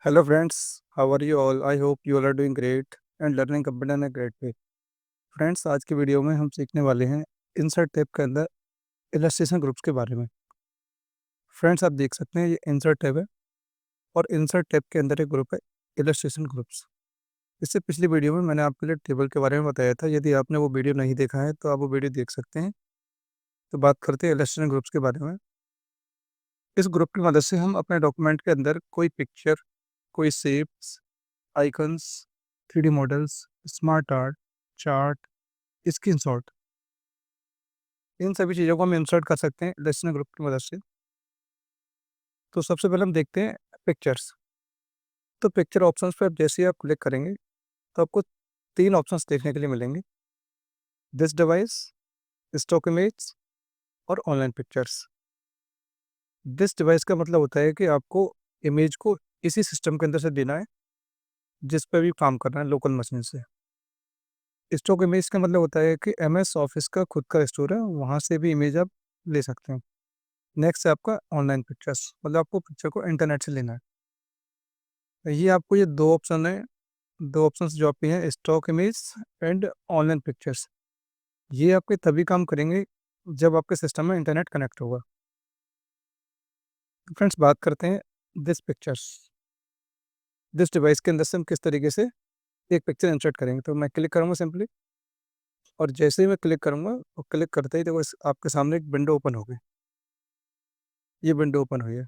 Hello friends, how are you all? I hope you all are doing great and learning computer in a great way. Friends आज की video में हम सीखने वाले हैं insert tab के अंदर इलस्ट्रेशन ग्रुप्स के बारे में। फ्रेंड्स आप देख सकते हैं ये इंसर्ट टैब है और इंसर्ट टैब के अंदर एक ग्रुप है इलस्ट्रेशन ग्रुप्स। इससे पिछली वीडियो में मैंने आपके लिए टेबल के बारे में बताया था। यदि आपने वो वीडियो नहीं देखा है तो आप वो वीडियो देख सकते हैं। तो बात करते हैं इलस्ट्रेशन ग्रुप्स के बारे में। इस ग्रुप की मदद से हम अपने डॉक्यूमेंट के अंदर कोई पिक्चर, कोई shapes, icons, 3D models, smart art, chart, screenshot, इन सभी चीज़ों को हम इंसर्ट कर सकते हैं लिसनर ग्रुप की मदद से। तो सबसे पहले हम देखते हैं पिक्चर्स। तो पिक्चर ऑप्शंस पे जैसे ही आप क्लिक करेंगे तो आपको 3 ऑप्शंस देखने के लिए मिलेंगे। दिस डिवाइस, स्टॉक इमेज और ऑनलाइन पिक्चर्स। दिस डिवाइस का मतलब होता है कि आपको इमेज को इसी सिस्टम के अंदर से देना है जिस पे भी काम करना है लोकल मशीन से। स्टॉक इमेज का मतलब होता है कि एमएस ऑफिस का खुद का स्टोर है, वहाँ से भी इमेज आप ले सकते हैं। नेक्स्ट है आपका ऑनलाइन पिक्चर्स, मतलब आपको पिक्चर को इंटरनेट से लेना है। ये आपको ये 2 ऑप्शन है, 2 ऑप्शंस जो आपके हैं stock image and online pictures. ये आपके तभी काम करेंगे जब आपके सिस्टम में इंटरनेट कनेक्ट होगा। फ्रेंड्स बात करते हैं दिस पिक्चर्स। दिस डिवाइस के अंदर से हम किस तरीके से एक पिक्चर इंसर्ट करेंगे। तो मैं क्लिक करूँगा सिंपली और जैसे ही मैं क्लिक करूँगा और क्लिक करते ही देखो आपके सामने एक विंडो ओपन होगी। ये विंडो ओपन हुई है।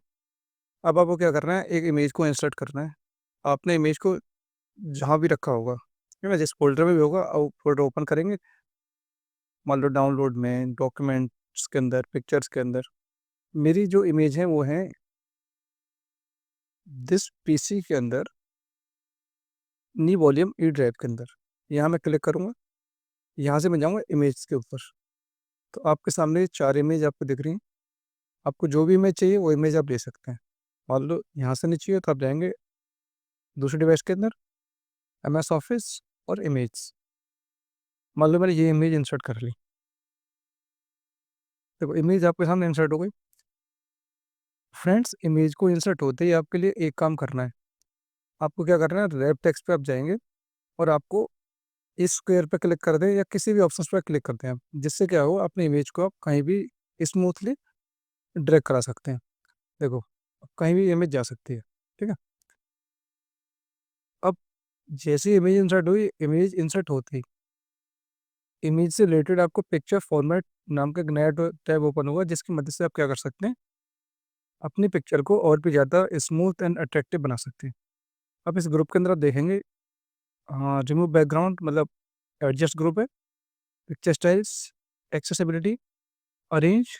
अब आपको क्या करना है, एक इमेज को इंसर्ट करना है। आपने इमेज को जहाँ भी रखा होगा, है ना, जिस फ़ोल्डर में भी होगा फ़ोल्डर ओपन करेंगे। मान लो डाउनलोड में, डॉक्यूमेंट्स के अंदर, पिक्चर्स के अंदर। मेरी जो इमेज है वो है दिस पीसी के अंदर, नी वॉल्यूम ई ड्राइव के अंदर। यहाँ मैं क्लिक करूँगा, यहाँ से मैं जाऊँगा इमेज के ऊपर। तो आपके सामने 4 इमेज आपको दिख रही हैं। आपको जो भी इमेज चाहिए वो इमेज आप ले सकते हैं। मान लो यहाँ से नहीं चाहिए तो आप जाएँगे दूसरे डिवाइस के अंदर, एमएस ऑफिस और इमेज। मान लो मैंने ये इमेज इंसर्ट कर ली। देखो इमेज आपके सामने इंसर्ट हो गई। फ्रेंड्स इमेज को इंसर्ट होते ही आपके लिए एक काम करना है। आपको क्या करना है, रैप टेक्स्ट पे आप जाएँगे और आपको इस स्क्वायर पे क्लिक कर दें या किसी भी ऑप्शंस पे क्लिक करते हैं आप, जिससे क्या हो अपनी इमेज को आप कहीं भी स्मूथली ड्रैग करा सकते हैं। देखो अब कहीं भी इमेज जा सकती है, ठीक है। अब जैसे ही इमेज इंसर्ट हुई, इमेज इंसर्ट होती ही इमेज से रिलेटेड आपको पिक्चर फॉर्मेट नाम का एक नया टैब ओपन होगा, जिसकी मदद से आप क्या कर सकते हैं, अपनी पिक्चर को और भी ज़्यादा स्मूथ एंड अट्रैक्टिव बना सकते हैं। अब इस ग्रुप के अंदर आप देखेंगे, हाँ, रिमूव बैकग्राउंड मतलब एडजस्ट ग्रुप है, picture styles, accessibility, arrange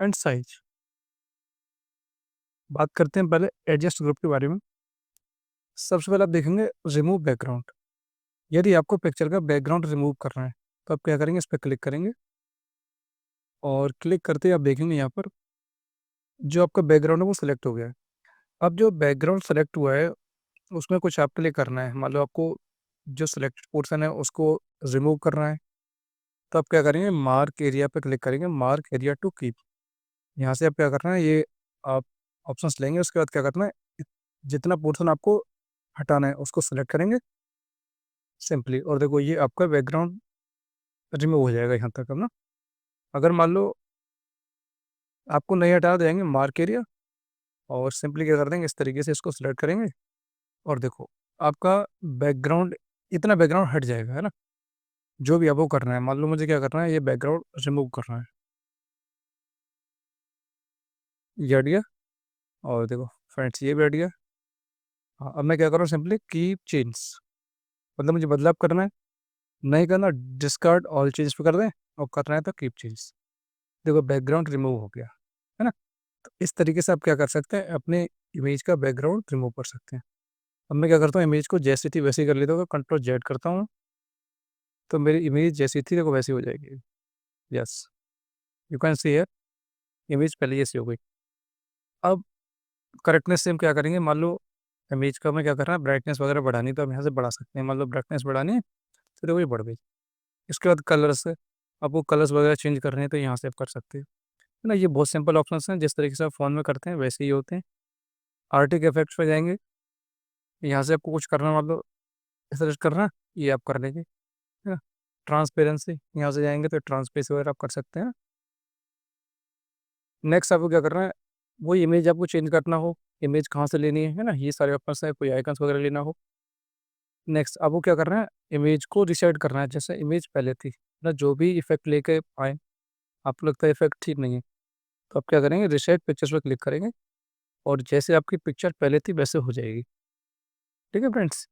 and size. बात करते हैं पहले एडजस्ट ग्रुप के बारे में। सबसे पहले आप देखेंगे रिमूव बैकग्राउंड। यदि आपको पिक्चर का बैकग्राउंड रिमूव करना है तो आप क्या करेंगे, इस पर क्लिक करेंगे और क्लिक करते ही आप देखेंगे यहाँ पर जो आपका बैकग्राउंड है वो सिलेक्ट हो गया है। अब जो बैकग्राउंड सेलेक्ट हुआ है उसमें कुछ आपके लिए करना है। मान लो आपको जो सिलेक्टेड पोर्शन है उसको रिमूव करना है, तो आप क्या करेंगे, मार्क एरिया पे क्लिक करेंगे, मार्क एरिया टू कीप। यहाँ से आप क्या करना है, ये आप ऑप्शंस लेंगे, उसके बाद क्या करना है, जितना पोर्शन आपको हटाना है उसको सिलेक्ट करेंगे सिंपली, और देखो ये आपका बैकग्राउंड रिमूव हो जाएगा यहाँ तक। अब ना अगर मान लो आपको नहीं हटा देंगे मार्क एरिया, और सिंपली क्या कर देंगे, इस तरीके से इसको सिलेक्ट करेंगे और देखो आपका बैकग्राउंड, इतना बैकग्राउंड हट जाएगा, है ना। जो भी आपको करना है, मान लो मुझे क्या करना है, ये बैकग्राउंड रिमूव करना है, ये हट गया। और देखो फ्रेंड्स ये भी हट गया। हाँ अब मैं क्या करूँ, सिंपली कीप चेंज, मतलब मुझे बदलाव करना है, नहीं करना डिस्कार्ड ऑल चेंज पे कर दें, और करना है तो कीप चेंज। देखो बैकग्राउंड रिमूव हो गया, है ना। तो इस तरीके से आप क्या कर सकते हैं, अपने इमेज का बैकग्राउंड रिमूव कर सकते हैं। अब मैं क्या करता हूँ, इमेज को जैसी थी वैसे ही कर लेता हूँ, कंट्रोल जेड करता हूँ तो मेरी इमेज जैसी थी देखो वैसी हो जाएगी। Yes, you can see here, image पहले जैसी हो गई। अब करेक्टनेस से हम क्या करेंगे, मान लो इमेज का हमें क्या करना है, ब्राइटनेस वगैरह बढ़ानी, तो हम यहाँ से बढ़ा सकते हैं। मान लो ब्राइटनेस बढ़ानी है तो देखो ये बढ़ गई। इसके बाद कलर्स है, आपको कलर्स वगैरह चेंज करने हैं तो यहाँ से आप कर सकते हैं, है ना। ये बहुत सिंपल ऑप्शंस हैं, जिस तरीके से आप फ़ोन में करते हैं वैसे ही होते हैं। आर्टिक इफेक्ट्स पे जाएंगे, यहाँ से आपको कुछ करना मतलब सजेस्ट करना, ये आप कर लेंगे, है ना। ट्रांसपेरेंसी, यहाँ से जाएंगे तो ट्रांसपेरेंसी वगैरह आप कर सकते हैं। नेक्स्ट आपको क्या करना है, वो इमेज आपको चेंज करना हो, इमेज कहाँ से लेनी है ना, ये सारे ऑप्शन है, कोई आइकन्स वगैरह लेना हो। नेक्स्ट आपको क्या करना है, इमेज को रिसेट करना है जैसे इमेज पहले थी ना, जो भी इफेक्ट लेके आए आपको लगता है इफेक्ट ठीक नहीं है, तो आप क्या करेंगे, रिसेट पिक्चर्स पर क्लिक करेंगे और जैसे आपकी पिक्चर पहले थी वैसे हो जाएगी। ठीक है फ्रेंड्स।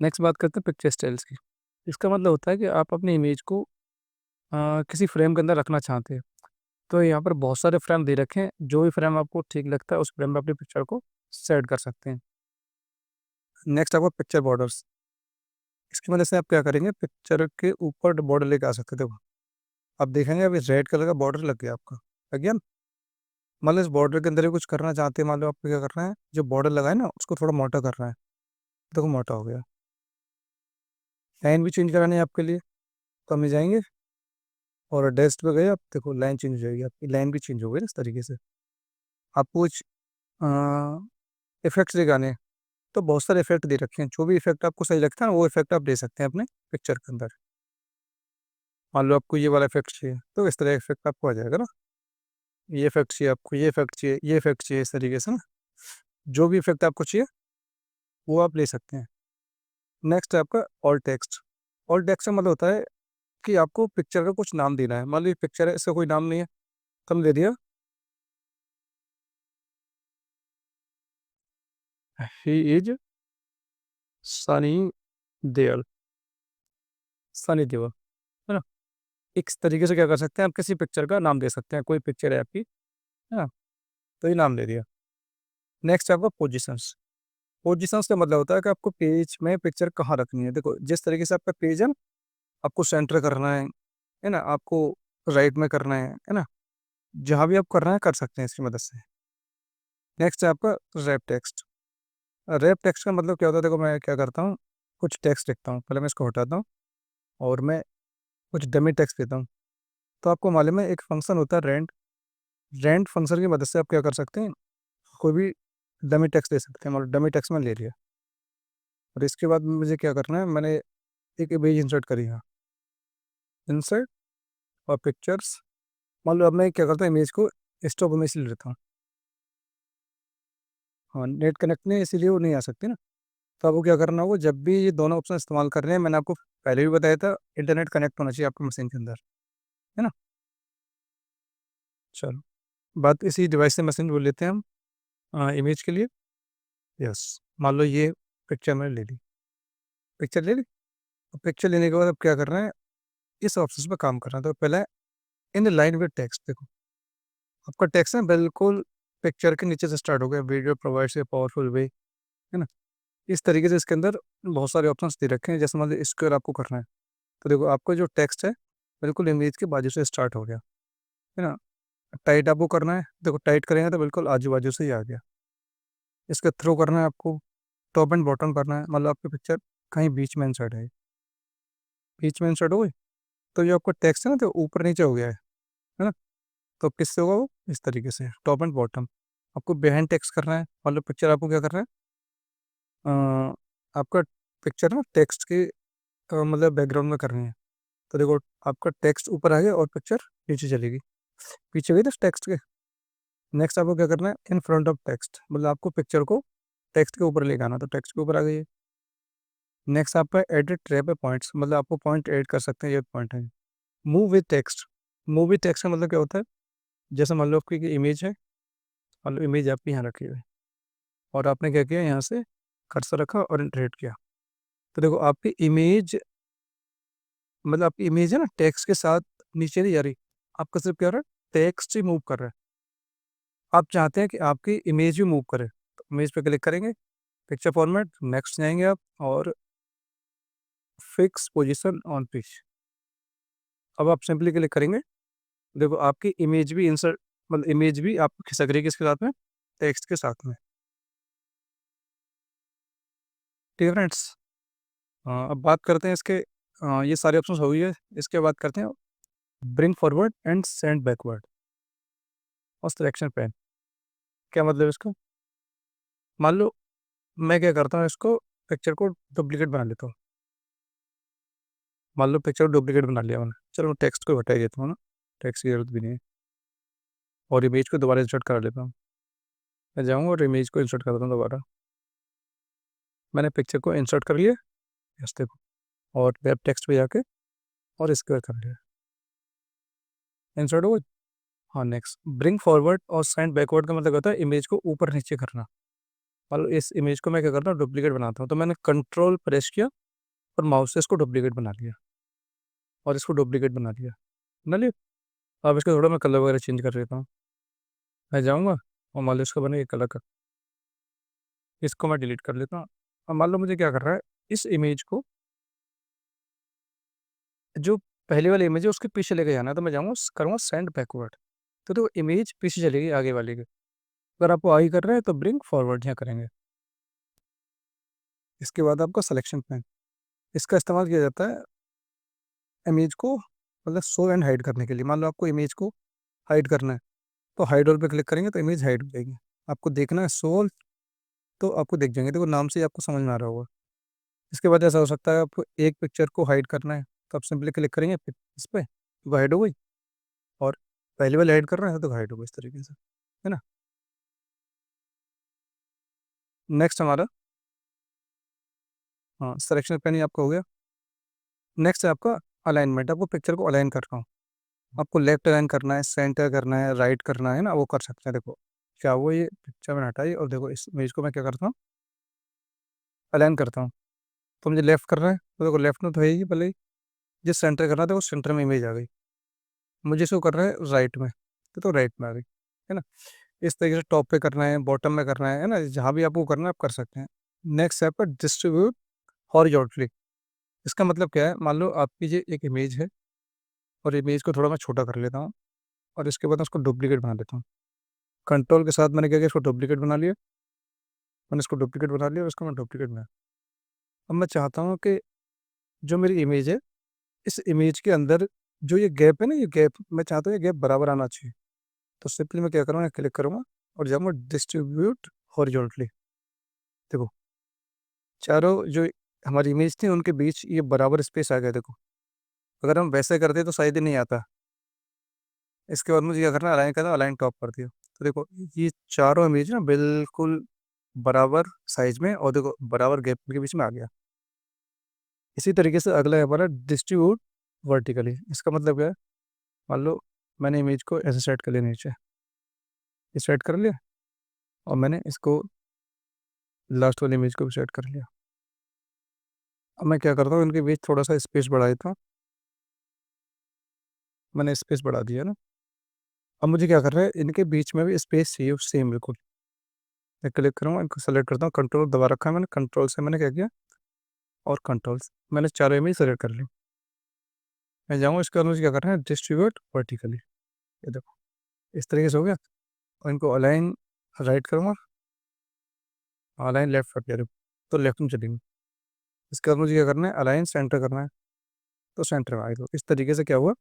नेक्स्ट बात करते हैं पिक्चर स्टाइल्स की। इसका मतलब होता है कि आप अपनी इमेज को किसी फ्रेम के अंदर रखना चाहते हैं, तो यहाँ पर बहुत सारे फ्रेम दे रखे हैं, जो भी फ्रेम आपको ठीक लगता है उस फ्रेम में अपनी पिक्चर को सेट कर सकते हैं। नेक्स्ट आपको पिक्चर बॉर्डर्स, इसकी वजह से आप क्या करेंगे, पिक्चर के ऊपर बॉर्डर लेके आ सकते थे। आप देखेंगे अभी रेड कलर का बॉर्डर लग गया आपका, लग गया ना? मतलब इस बॉर्डर के अंदर ही कुछ करना चाहते हैं, मान लो आपको क्या करना है, जो बॉर्डर लगा है ना उसको थोड़ा मोटा करना है, देखो मोटा हो गया। लाइन भी चेंज करानी है आपके लिए, तो हम जाएंगे और डेस्क पे गए, आप देखो लाइन चेंज हो जाएगी, आपकी लाइन भी चेंज हो गई ना इस तरीके से। आपको कुछ इफेक्ट्स दिखाने हैं, तो बहुत सारे इफेक्ट दे रखे हैं, जो भी इफेक्ट आपको सही लगता है ना वो इफेक्ट आप दे सकते हैं अपने पिक्चर के अंदर। मान लो आपको ये वाला इफेक्ट चाहिए तो इस तरह इफेक्ट आपको आ जाएगा ना, ये इफेक्ट चाहिए आपको, ये इफेक्ट चाहिए, ये इफेक्ट चाहिए, इस तरीके से ना जो भी इफेक्ट आपको चाहिए वो आप ले सकते हैं। नेक्स्ट है आपका ऑल टेक्स्ट। ऑल टेक्स्ट का मतलब होता है कि आपको पिक्चर का कुछ नाम देना है, मान लो ये पिक्चर है, इसका कोई नाम नहीं है, कम दे दिया, ही इज सनी देओल, सनी देओल, है ना। इस तरीके से क्या कर सकते हैं, आप किसी पिक्चर का नाम दे सकते हैं, कोई पिक्चर है आपकी, है ना, तो ये नाम दे दिया। नेक्स्ट है आपका पोजिशंस। पोजिशंस का मतलब होता है कि आपको पेज में पिक्चर कहाँ रखनी है। देखो जिस तरीके से आपका पेज है ना, आपको सेंटर करना है ना, आपको राइट में करना है ना, जहाँ भी आप करना है कर सकते हैं इसकी मदद से। नेक्स्ट है आपका रैप टेक्स्ट। रैप टेक्स्ट का मतलब क्या होता है, देखो मैं क्या करता हूँ, कुछ टेक्स्ट लिखता हूँ, पहले मैं इसको हटाता हूँ और मैं कुछ डमी टेक्स्ट देता हूँ। तो आपको मालूम है एक फंक्शन होता है रेंट, रेंट फंक्शन की मदद से आप क्या कर सकते हैं, कोई भी डमी टेक्स्ट दे सकते हैं, मतलब डमी टेक्स्ट में ले लिया और इसके बाद मुझे क्या करना है, मैंने एक इमेज इंसर्ट करी है, इंसर्ट और पिक्चर्स। मान लो अब मैं क्या करता हूँ, इमेज को स्टॉप इमेज ले लेता हूँ। हाँ नेट कनेक्ट नहीं है इसीलिए वो नहीं आ सकती ना। तो आपको क्या करना होगा, जब भी ये दोनों ऑप्शन इस्तेमाल कर रहे हैं, मैंने आपको पहले भी बताया था इंटरनेट कनेक्ट होना चाहिए आपके मशीन के अंदर, है ना। चलो बात इसी डिवाइस से मशीन बोल लेते हैं हम इमेज के लिए। यस, मान लो ये पिक्चर मैंने ले ली, पिक्चर ले ली। तो पिक्चर लेने के बाद अब क्या करना है, इस ऑप्शन पर काम करना है। तो पहले इन लाइन विद टेक्स्ट, देखो आपका टेक्स्ट है बिल्कुल पिक्चर के नीचे से स्टार्ट हो गया, वीडियो प्रोवाइड्स ए पावरफुल वे, है ना। इस तरीके से इसके अंदर बहुत सारे ऑप्शंस दे रखे हैं, जैसे मान लो स्क्वायर आपको करना है, तो देखो आपका जो टेक्स्ट है बिल्कुल इमेज के बाजू से स्टार्ट हो गया, है ना। टाइट आपको करना है, देखो टाइट करेंगे तो बिल्कुल आजू बाजू से ही आ गया। इसका थ्रो करना है आपको, टॉप एंड बॉटम करना है, मतलब आपकी पिक्चर कहीं बीच में इंसर्ट है, बीच में इंसर्ट हो गई, तो जो आपका टेक्स्ट है ना तो ऊपर नीचे हो गया है ना। तो किससे होगा वो, इस तरीके से टॉप एंड बॉटम। आपको बिहाइंड टेक्स्ट करना है, मतलब पिक्चर आपको क्या करना है, आपका पिक्चर ना टेक्स्ट के मतलब बैकग्राउंड में करनी है। तो देखो आपका टेक्स्ट ऊपर आ गया और पिक्चर नीचे चलेगी, पीछे गई ना टेक्स्ट के। नेक्स्ट आपको क्या करना है, इन फ्रंट ऑफ टेक्स्ट, मतलब आपको पिक्चर को टेक्स्ट के ऊपर लेके आना, तो टेक्स्ट के ऊपर आ गई है। नेक्स्ट आपका एडिट ट्रैप है पॉइंट्स, मतलब आपको पॉइंट ऐड कर सकते हैं, ये पॉइंट है। Move with text, move with text का मतलब क्या होता है, जैसे मान लो आपकी इमेज है, मान लो इमेज आपकी यहाँ रखी हुई है और आपने क्या किया, यहाँ से कर्सर रखा और इंटरेट किया, तो देखो आपकी इमेज, मतलब आपकी इमेज है ना टेक्स्ट के साथ नीचे नहीं जा रही, आपका सिर्फ क्या हो रहा है, टेक्स्ट ही मूव कर रहा है। आप चाहते हैं कि आपकी इमेज भी मूव करे, तो इमेज पे क्लिक करेंगे, पिक्चर फॉर्मेट, नेक्स्ट जाएंगे आप और फिक्स पोजीशन ऑन पिच। अब आप सिंपली क्लिक करेंगे, देखो आपकी इमेज भी इंसर्ट, मतलब इमेज भी आप खिसक रही है किसके साथ में, टेक्स्ट के साथ में। ठीक है फ्रेंड्स। अब बात करते हैं इसके, ये सारे ऑप्शन हो गई है, इसके बाद करते हैं bring forward and send backward और सिलेक्शन पैन। क्या मतलब इसका, मान लो मैं क्या करता हूँ, इसको पिक्चर को डुप्लीकेट बना लेता हूँ। मान लो पिक्चर डुप्लीकेट बना लिया मैंने, चलो टेक्स्ट को हटा ही देता हूँ ना, टेक्स्ट की जरूरत भी नहीं है। और इमेज को दोबारा इंसर्ट कर लेता हूँ। मैं जाऊँगा और इमेज को इंसर्ट कर देता हूँ दोबारा। मैंने पिक्चर को इंसर्ट कर लिया इस देखो, और वेब टेक्स्ट पे जाके और स्क्वायर कर लिया, इंसर्ट हो गई। हाँ, नेक्स्ट ब्रिंग फॉरवर्ड और सेंड बैकवर्ड का मतलब होता है इमेज को ऊपर नीचे करना। मान लो इस इमेज को मैं क्या करता हूँ, डुप्लीकेट बनाता हूँ, तो मैंने कंट्रोल प्रेस किया और माउस से इसको डुप्लीकेट बना लिया, और इसको डुप्लीकेट बना लिया, बना लिया। अब इसका थोड़ा मैं कलर वगैरह चेंज कर देता हूँ। मैं जाऊँगा और मान लो इसका बने ये कलर का, इसको मैं डिलीट कर लेता हूँ। अब मान लो मुझे क्या कर रहा है, इस इमेज को, जो पहले वाली इमेज है उसके पीछे लेके जाना है, तो मैं जाऊँगा करूँगा सेंड बैकवर्ड, तो देखो इमेज पीछे चलेगी आगे वाले के। अगर आपको आगे कर रहे हैं तो ब्रिंग फॉरवर्ड यहाँ करेंगे। इसके बाद आपका सिलेक्शन पेन, इसका इस्तेमाल किया जाता है इमेज को मतलब शो एंड हाइड करने के लिए। मान लो आपको इमेज को हाइड करना है, तो हाइड ऑल पे क्लिक करेंगे तो इमेज हाइड हो जाएगी। आपको देखना है शो ऑल, तो आपको दिख जाएंगे, देखो नाम से ही आपको समझ में आ रहा होगा। इसके बाद ऐसा हो सकता है आपको एक पिक्चर को हाइड करना है, तो आप सिंपली क्लिक करेंगे इस पर, तो हाइड हो गई। और पहले वाले हाइड कर रहे हैं तो हाइड हो गई इस तरीके से, है ना। नेक्स्ट हमारा, हाँ, सिलेक्शन पेन ही आपका हो गया। नेक्स्ट है आपका अलाइनमेंट, आपको पिक्चर को अलाइन करना हो, आपको लेफ्ट अलाइन करना है, सेंटर करना है, राइट करना है ना, वो कर सकते हैं। देखो क्या वो, ये पिक्चर मैंने हटाई और देखो इस इमेज को मैं क्या करता हूँ, अलाइन करता हूँ। तो मुझे लेफ्ट कर रहा है तो देखो लेफ्ट में तो है ही, भले ही जिस सेंटर करना था वो सेंटर में इमेज आ गई। मुझे इसको कर रहा है राइट में, तो राइट में आ गई, है ना। इस तरीके से टॉप पे करना है, बॉटम में करना है ना, जहाँ भी आपको करना है आप कर सकते हैं। नेक्स्ट है आपका डिस्ट्रीब्यूट हॉरिजॉन्टली। इसका मतलब क्या है, मान लो आपकी ये एक इमेज है, और इमेज को थोड़ा मैं छोटा कर लेता हूँ, और इसके बाद उसको डुप्लीकेट बना देता हूँ। कंट्रोल के साथ मैंने क्या किया, इसको डुप्लीकेट बना लिया, मैंने इसको डुप्लीकेट बना लिया और इसको मैं डुप्लीकेट बना। अब मैं चाहता हूँ कि जो मेरी इमेज है, इस इमेज के अंदर जो ये गैप है ना, ये गैप मैं चाहता हूँ ये गैप बराबर आना चाहिए। तो सिंपली मैं क्या करूँगा, क्लिक करूँगा और जाऊँगा डिस्ट्रीब्यूट हॉरिजॉन्टली। देखो चारों जो हमारी इमेज थी उनके बीच ये बराबर स्पेस आ गया, देखो। अगर हम वैसे करते तो शायद ही नहीं आता। इसके बाद मुझे क्या करना है, अलाइन करना, अलाइन टॉप कर दिया, तो देखो ये चारों इमेज ना बिल्कुल बराबर साइज में, और देखो बराबर गैप के बीच में आ गया। इसी तरीके से अगला है हमारा डिस्ट्रीब्यूट वर्टिकली। इसका मतलब क्या है, मान लो मैंने इमेज को ऐसे सेट कर लिया, नीचे सेट कर लिया, और मैंने इसको लास्ट वाली इमेज को भी सेट कर लिया। अब मैं क्या करता हूँ, इनके बीच थोड़ा सा स्पेस बढ़ा देता हूँ, मैंने स्पेस बढ़ा दिया ना। अब मुझे क्या कर रहा है, इनके बीच में भी स्पेस चाहिए सेम बिल्कुल। मैं क्लिक करूँगा, इनको सेलेक्ट करता हूँ, कंट्रोल दबा रखा है मैंने, कंट्रोल से मैंने क्या किया, और कंट्रोल से मैंने चारों इमेज सेलेक्ट कर ली। मैं जाऊँगा, इसके बाद मुझे क्या करना है, डिस्ट्रीब्यूट वर्टिकली। ये देखो इस तरीके से हो गया। और इनको अलाइन राइट करूँगा, अलाइन लेफ्ट कर दिया, देखो तो लेफ्ट में चलेंगे। इसके बाद मुझे क्या करना है, अलाइन सेंटर करना है, तो सेंटर में आए। तो इस तरीके से क्या हुआ,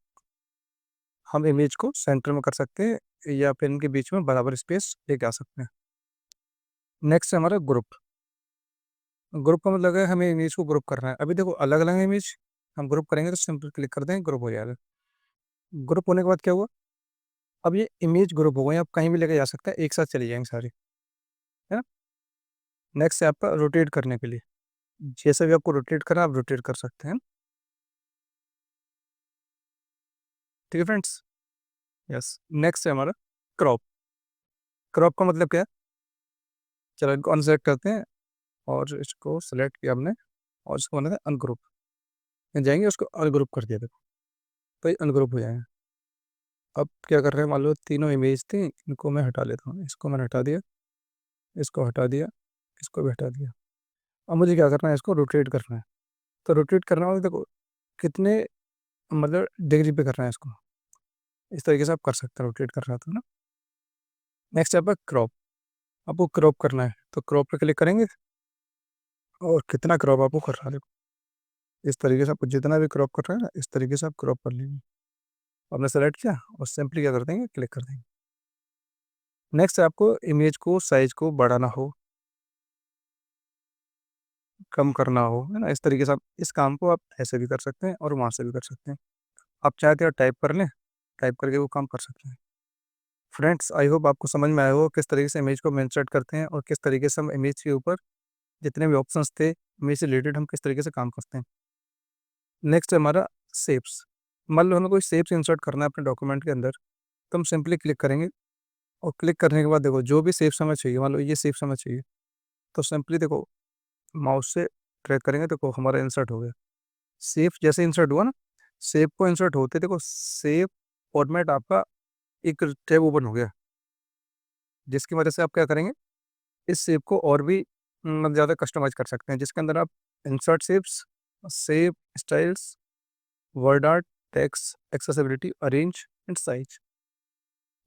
हम इमेज को सेंटर में कर सकते हैं, या फिर इनके बीच में बराबर स्पेस लेके आ सकते हैं। नेक्स्ट है हमारा ग्रुप। ग्रुप का मतलब है हमें इमेज को ग्रुप करना है। अभी देखो अलग अलग इमेज हम ग्रुप करेंगे, तो सिंपल क्लिक कर देंगे, ग्रुप हो जाएगा। ग्रुप होने के बाद क्या हुआ, अब ये इमेज ग्रुप हो गई, आप कहीं भी लेके जा सकते हैं, एक साथ चली जाएंगे सारी, है ना। नेक्स्ट है आपका रोटेट करने के लिए, जैसे भी आपको रोटेट करना आप रोटेट कर सकते हैं। ठीक है फ्रेंड्स, यस। नेक्स्ट है हमारा क्रॉप। क्रॉप का मतलब क्या है, चलो इनको अनसेलेक्ट करते हैं, और इसको सेलेक्ट किया हमने, और इसको बनाते हैं अनग्रुप। जाएंगे उसको अनग्रुप कर दिया, देखो तो ये अनग्रुप हो जाएंगे। अब क्या कर रहे हैं, मान लो तीनों इमेज थी, इनको मैं हटा लेता हूँ, इसको मैंने हटा दिया, इसको हटा दिया, इसको भी हटा दिया। अब मुझे क्या करना है, इसको रोटेट करना है। तो रोटेट करना होगा, देखो कितने मतलब डिग्री पे करना है इसको, इस तरीके से आप कर सकते हैं, रोटेट कर रहा था ना। नेक्स्ट है आपका क्रॉप। आपको क्रॉप करना है, तो क्रॉप पे क्लिक करेंगे, और कितना क्रॉप आपको करना है, देखो इस तरीके से आपको जितना भी क्रॉप कर रहा है ना, इस तरीके से आप क्रॉप कर लीजिए। आपने सेलेक्ट किया और सिंपली क्या कर देंगे, क्लिक कर देंगे। नेक्स्ट है आपको इमेज को साइज को बढ़ाना हो, कम करना हो, है ना, इस तरीके से आप इस काम को आप ऐसे भी कर सकते हैं और वहाँ से भी कर सकते हैं। आप चाहते हो टाइप कर लें, टाइप करके वो काम कर सकते हैं। फ्रेंड्स, आई होप आपको समझ में आया हो किस तरीके से इमेज को हम इंसर्ट करते हैं और किस तरीके से हम इमेज के ऊपर जितने भी ऑप्शंस थे, इमेज से रिलेटेड हम किस तरीके से काम करते हैं। नेक्स्ट है हमारा शेप्स। मान लो हमें कोई शेप्स इंसर्ट करना है अपने डॉक्यूमेंट के अंदर, तो हम सिंपली क्लिक करेंगे और क्लिक करने के बाद देखो जो भी शेप्स हमें चाहिए, मान लो ये शेप्स हमें चाहिए, तो सिंपली देखो माउस से ड्रैग करेंगे, देखो हमारा इंसर्ट हो गया। शेप जैसे इंसर्ट हुआ ना, शेप को इंसर्ट होते देखो शेप फॉर्मेट आपका एक टैब ओपन हो गया, जिसकी वजह से आप क्या करेंगे, इस शेप को और भी ज़्यादा कस्टमाइज कर सकते हैं, जिसके अंदर आप insert shapes, shape styles, word art, text, accessibility, arrange and size.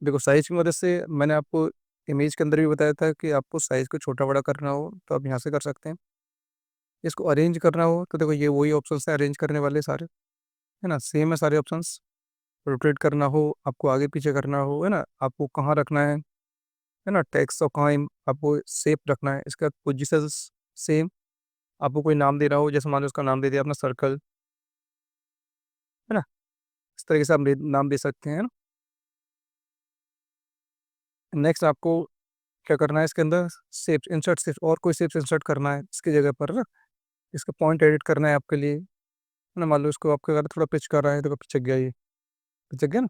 देखो साइज की मदद से मैंने आपको इमेज के अंदर भी बताया था कि आपको साइज को छोटा बड़ा करना हो तो आप यहाँ से कर सकते हैं। इसको अरेंज करना हो तो देखो ये वही ऑप्शन है अरेंज करने वाले सारे, है ना, सेम है सारे ऑप्शंस। रोटेट करना हो, आपको आगे पीछे करना हो, है ना, आपको कहाँ रखना है ना, टेक्स्ट और कहाँ आपको शेप रखना है, इसका पोजिशन सेम। आपको कोई नाम दे रहा हो, जैसे मान लो उसका नाम दे दिया अपना सर्कल, है ना, इस तरीके से आप नाम दे सकते हैं ना। नेक्स्ट आपको क्या करना है, इसके अंदर शेप इंसर्ट शेप और कोई शेप इंसर्ट करना है इसकी जगह पर ना, इसका पॉइंट एडिट करना है आपके लिए, है ना। मान लो इसको आपके अगर थोड़ा पिच कर रहा है तो पिच गया, ये पिच गया ना।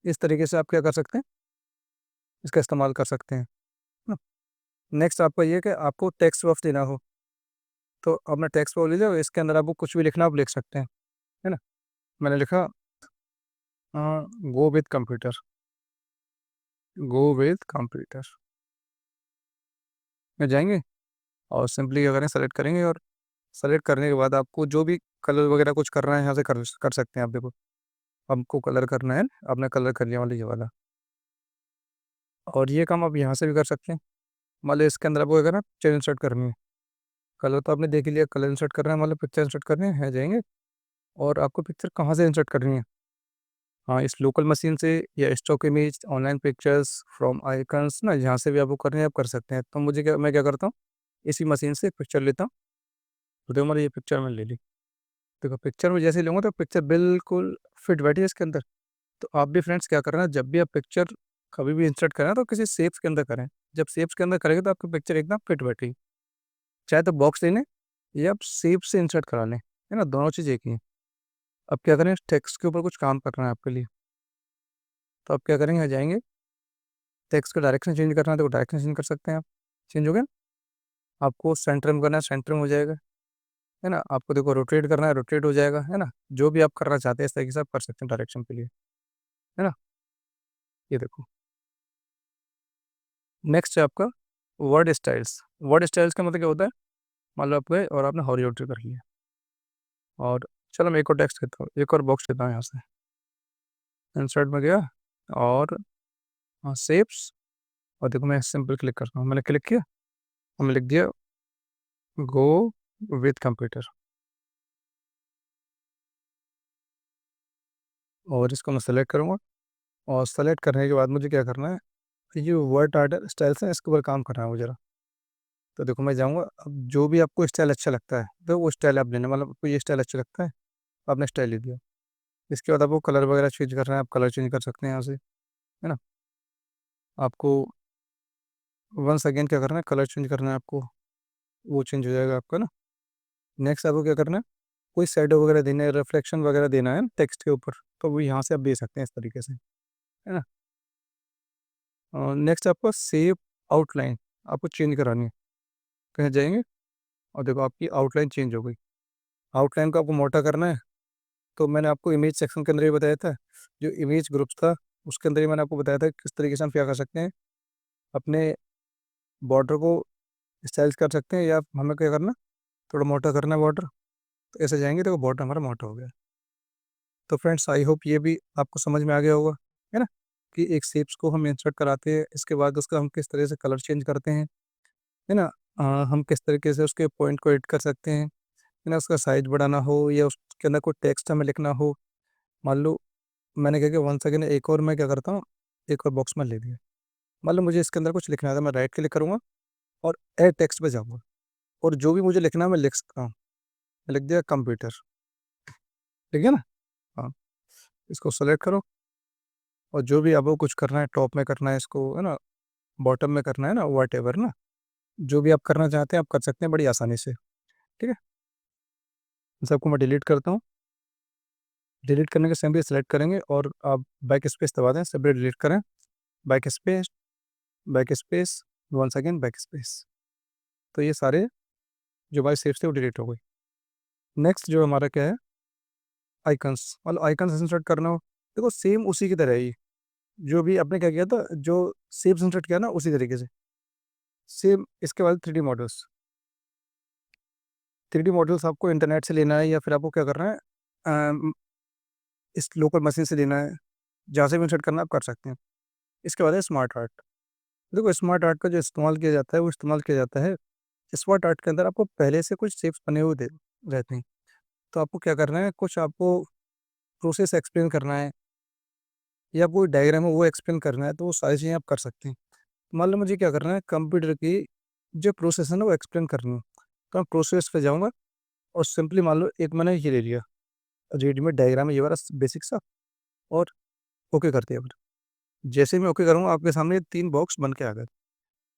इस तरीके से आप क्या कर सकते हैं, इसका इस्तेमाल कर सकते हैं ना। नेक्स्ट आपका ये है कि आपको टेक्स्ट बॉक्स देना हो, तो अपना टेक्स्ट बॉक्स ले जाओ, इसके अंदर आपको कुछ भी लिखना आप लिख सकते हैं, है ना। मैंने लिखा go with computer, go with computer में जाएंगे और सिंपली क्या करें, सेलेक्ट करेंगे और सेलेक्ट करने के बाद आपको जो भी कलर वगैरह कुछ करना है यहाँ से कर सकते हैं आप। देखो हमको कलर करना है, आपने कलर कर लिया वाला ये वाला, और ये काम आप यहाँ से भी कर सकते हैं। मान लो इसके अंदर आपको अगर पिक्चर इंसर्ट करनी है, कलर तो आपने देख ही लिया, कलर इंसर्ट करना है, मतलब पिक्चर इंसर्ट करनी है जाएंगे। और आपको पिक्चर कहाँ से इंसर्ट करनी है, हाँ इस लोकल मशीन से या stock image, online pictures from icons ना, यहाँ से भी आपको करनी है आप कर सकते हैं। तो मुझे क्या, मैं क्या करता हूँ, इसी मशीन से एक पिक्चर लेता हूँ। तो देखो हमारी ये पिक्चर मैंने ले ली, देखो पिक्चर में जैसे ही लूँगा तो पिक्चर बिल्कुल फिट बैठी है इसके अंदर। तो आप भी फ्रेंड्स क्या करना, जब भी आप पिक्चर कभी भी इंसर्ट करें तो किसी शेप्स के अंदर करें। जब शेप्स के अंदर करेंगे तो आपकी पिक्चर एकदम फिट बैठेगी। चाहे तो बॉक्स लेने या आप शेप से इंसर्ट करा लें, है ना, दोनों चीज़ एक ही है। अब क्या करें, टेक्स्ट के ऊपर कुछ काम करना है आपके लिए, तो आप क्या करेंगे, आ जाएंगे, टेक्स्ट का डायरेक्शन चेंज करना है तो डायरेक्शन चेंज कर सकते हैं आप। चेंज हो गया। आपको सेंटर में करना है सेंटर में हो जाएगा, है ना। आपको देखो रोटेट करना है रोटेट हो जाएगा, है ना। जो भी आप करना चाहते हैं इस तरीके से आप कर सकते हैं डायरेक्शन के लिए, है ना। ये देखो नेक्स्ट है आपका वर्ड स्टाइल्स। वर्ड स्टाइल्स का मतलब क्या होता है, मान लो आप गए और आपने हॉरिजॉन्टल कर लिया, और चलो मैं एक और टेक्स्ट करता हूँ, एक और बॉक्स लेता हूँ यहाँ से, इंसर्ट में गया और शेप्स, और देखो मैं सिंपल क्लिक करता हूँ, मैंने क्लिक किया, हमने लिख दिया गो विथ कंप्यूटर, और इसको मैं सेलेक्ट करूँगा। और सेलेक्ट करने के बाद मुझे क्या करना है, ये वर्ड आर्ट स्टाइल्स है इसके ऊपर काम करना है मुझे जरा। तो देखो मैं जाऊँगा, अब जो भी आपको स्टाइल अच्छा लगता है तो वो स्टाइल आप लेना, मतलब आपको ये स्टाइल अच्छा लगता है आपने स्टाइल ले दिया। इसके बाद आपको कलर वगैरह चेंज करना है, आप कलर चेंज कर सकते हैं यहाँ से, है ना। आपको वंस अगेन क्या करना है, कलर चेंज करना है आपको, वो चेंज हो जाएगा आपका ना। नेक्स्ट आपको क्या करना है, कोई शेडो वगैरह देना है, रिफ्लेक्शन वगैरह देना है टेक्स्ट के ऊपर, तो वो यहाँ से आप दे सकते हैं इस तरीके से, है ना। नेक्स्ट आपको सेव आउटलाइन आपको चेंज करानी है, कहीं जाएंगे और देखो आपकी आउटलाइन चेंज हो गई। आउटलाइन को आपको मोटा करना है, तो मैंने आपको इमेज सेक्शन के अंदर ही बताया था, जो इमेज ग्रुप्स था उसके अंदर ही मैंने आपको बताया था किस तरीके से हम क्या कर सकते हैं, अपने बॉर्डर को स्टाइल कर सकते हैं, या हमें क्या करना, थोड़ा मोटा करना है बॉर्डर, तो ऐसे जाएंगे तो बॉर्डर हमारा मोटा हो गया। तो फ्रेंड्स आई होप ये भी आपको समझ में आ गया होगा, है ना, कि एक शेप्स को हम इंसर्ट कराते हैं, इसके बाद उसका हम किस तरह से कलर चेंज करते हैं, है ना। हम किस तरीके से उसके पॉइंट को एडिट कर सकते हैं, है ना, उसका साइज बढ़ाना हो या उसके अंदर कोई टेक्स्ट हमें लिखना हो। मान लो मैंने क्या किया, वन सेकेंड एक और मैं क्या करता हूँ, एक और बॉक्स में ले लिया, मान लो मुझे इसके अंदर कुछ लिखना था, मैं राइट क्लिक करूँगा और एड टेक्स्ट पे जाऊँगा, और जो भी मुझे लिखना है मैं लिख सकता हूँ। मैं लिख दिया कंप्यूटर, ठीक है ना। हाँ, इसको सेलेक्ट करो और जो भी आपको कुछ करना है, टॉप में करना है इसको, है ना, बॉटम में करना है ना, वट एवर ना, जो भी आप करना चाहते हैं आप कर सकते हैं बड़ी आसानी से। ठीक है, इन सबको मैं डिलीट करता हूँ। डिलीट करने के सिंपली सेलेक्ट करेंगे और आप बैक स्पेस दबा दें, सभी डिलीट करें। Back space, back space, once again back space. तो ये सारे जो हमारे सेव्स थे वो डिलीट हो गए। नेक्स्ट जो हमारा क्या है, आइकन्स, मतलब आइकन्स इंसर्ट करना हो, देखो सेम उसी की तरह ही जो भी आपने क्या किया था, जो सेव्स इंसर्ट किया ना उसी तरीके से सेम। इसके बाद 3D मॉडल्स। 3D मॉडल्स आपको इंटरनेट से लेना है या फिर आपको क्या करना है, इस लोकल मशीन से लेना है, जहाँ से भी इंसर्ट करना आप कर सकते हैं। इसके बाद है स्मार्ट आर्ट। देखो स्मार्ट आर्ट का जो इस्तेमाल किया जाता है वो इस्तेमाल किया जाता है, स्मार्ट आर्ट के अंदर आपको पहले से कुछ शेप्स बने हुए रहते हैं। तो आपको क्या करना है, कुछ आपको प्रोसेस एक्सप्लेन करना है या कोई डायग्राम है वो एक्सप्लेन करना है, तो वो सारी चीज़ें आप कर सकते हैं। मान लो मुझे क्या करना है, कंप्यूटर की जो प्रोसेस है ना वो एक्सप्लेन करनी है, तो मैं प्रोसेस पे जाऊँगा और सिंपली मान लो एक मैंने ये ले लिया, रेडीमेड डायग्राम है ये वाला बेसिक सा, और ओके करते हैं। जैसे ही मैं ओके करूँगा आपके सामने 3 बॉक्स बन के आ गए।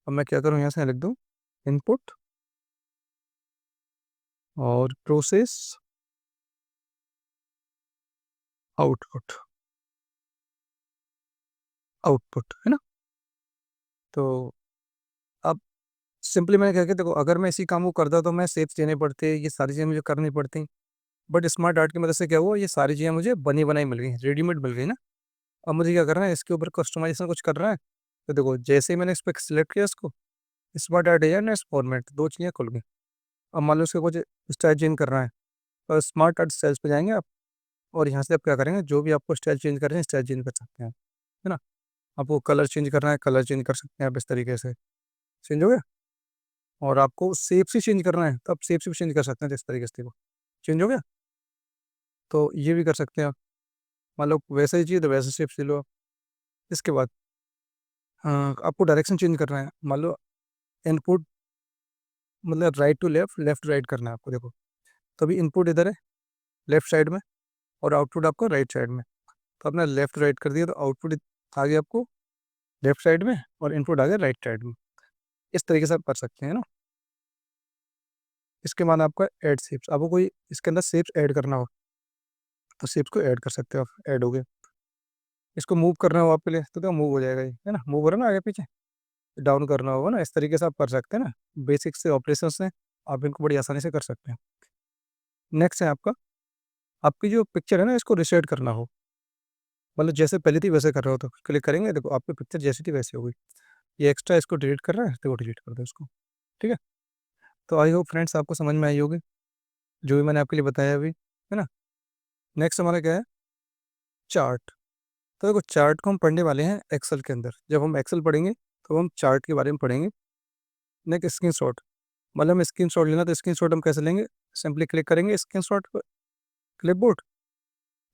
अब मैं क्या करूँ, यहाँ से लिख दूँ इनपुट और प्रोसेस आउटपुट, आउटपुट है ना। तो अब सिंपली मैंने क्या किया, देखो अगर मैं इसी काम को करता तो मैं सेप्स देने पड़ते, ये सारी चीज़ें मुझे करनी पड़ती। बट स्मार्ट आर्ट की मदद से क्या हुआ, ये सारी चीज़ें मुझे बनी बनाई मिल गई, रेडीमेड मिल गई ना। अब मुझे क्या करना है, इसके ऊपर कस्टमाइजेशन कुछ करना है। तो देखो जैसे ही मैंने इस पर सिलेक्ट किया इसको, स्मार्ट आर्ट है ना फॉर्मेट, दो चीज़ें खुल गई। अब मान लो इसका कुछ स्टाइल चेंज करना है, तो स्मार्ट आर्ट स्टाइल्स पे जाएंगे आप, और यहाँ से आप क्या करेंगे, जो भी आपको स्टाइल चेंज करना है स्टाइल चेंज कर सकते हैं, है ना। आपको कलर चेंज करना है, कलर चेंज कर सकते हैं आप इस तरीके से, चेंज हो गया। और आपको शेप से चेंज करना है तो आप शेप से भी चेंज कर सकते हैं, तो इस तरीके से देखो चेंज हो गया। तो ये भी कर सकते हैं आप, मान लो वैसा ही चाहिए तो वैसे शेप से लो आप। इसके बाद आपको डायरेक्शन चेंज करना है, मान लो इनपुट मतलब right to left, left to right करना है आपको, देखो तो अभी इनपुट इधर है लेफ्ट साइड में और आउटपुट आपको राइट साइड में। तो आपने लेफ्ट राइट कर दिया तो आउटपुट आ गया आपको लेफ्ट साइड में और इनपुट आ गया राइट साइड में। इस तरीके से आप कर सकते हैं ना। इसके बाद आपका ऐड शेप्स, आपको कोई इसके अंदर शेप्स ऐड करना हो तो शेप्स को ऐड कर सकते हो आप, ऐड हो गए। इसको मूव करना हो आपके लिए तो मूव हो जाएगा ये, है ना, मूव हो रहा है ना आगे पीछे, डाउन करना होगा ना, इस तरीके से आप कर सकते हैं ना। बेसिक से ऑपरेशन से आप इनको बड़ी आसानी से कर सकते हैं। नेक्स्ट है आपका, आपकी जो पिक्चर है ना इसको रिसेट करना हो, मतलब जैसे पहले थी वैसे कर रहे हो तो क्लिक करेंगे, देखो आपकी पिक्चर जैसी थी वैसी हो गई। ये एक्स्ट्रा इसको डिलीट कर रहा है तो वो डिलीट कर दो इसको, ठीक है। तो आई होप फ्रेंड्स आपको समझ में आई होगी जो भी मैंने आपके लिए बताया अभी, है ना। नेक्स्ट हमारा क्या है, चार्ट। तो देखो चार्ट को हम पढ़ने वाले हैं एक्सेल के अंदर, जब हम एक्सेल पढ़ेंगे तो हम चार्ट के बारे में पढ़ेंगे। नेक्स्ट स्क्रीन शॉट, मतलब हम स्क्रीन शॉट लेना तो स्क्रीन शॉट हम कैसे लेंगे, सिंपली क्लिक करेंगे स्क्रीन शॉट पर, क्लिपबोर्ड,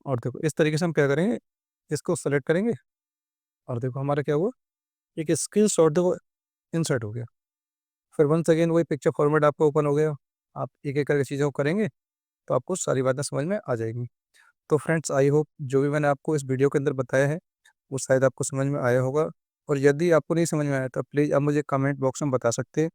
और देखो इस तरीके से हम क्या करेंगे, इसको सेलेक्ट करेंगे और देखो हमारा क्या हुआ, एक स्क्रीन शॉट देखो इंसर्ट हो गया। फिर वंस अगेन वही पिक्चर फॉर्मेट आपको ओपन हो गया। आप एक एक करके चीज़ों को करेंगे तो आपको सारी बातें समझ में आ जाएंगी। तो फ्रेंड्स आई होप जो भी मैंने आपको इस वीडियो के अंदर बताया है वो शायद आपको समझ में आया होगा, और यदि आपको नहीं समझ में आया तो प्लीज़ आप मुझे कमेंट बॉक्स में बता सकते हैं।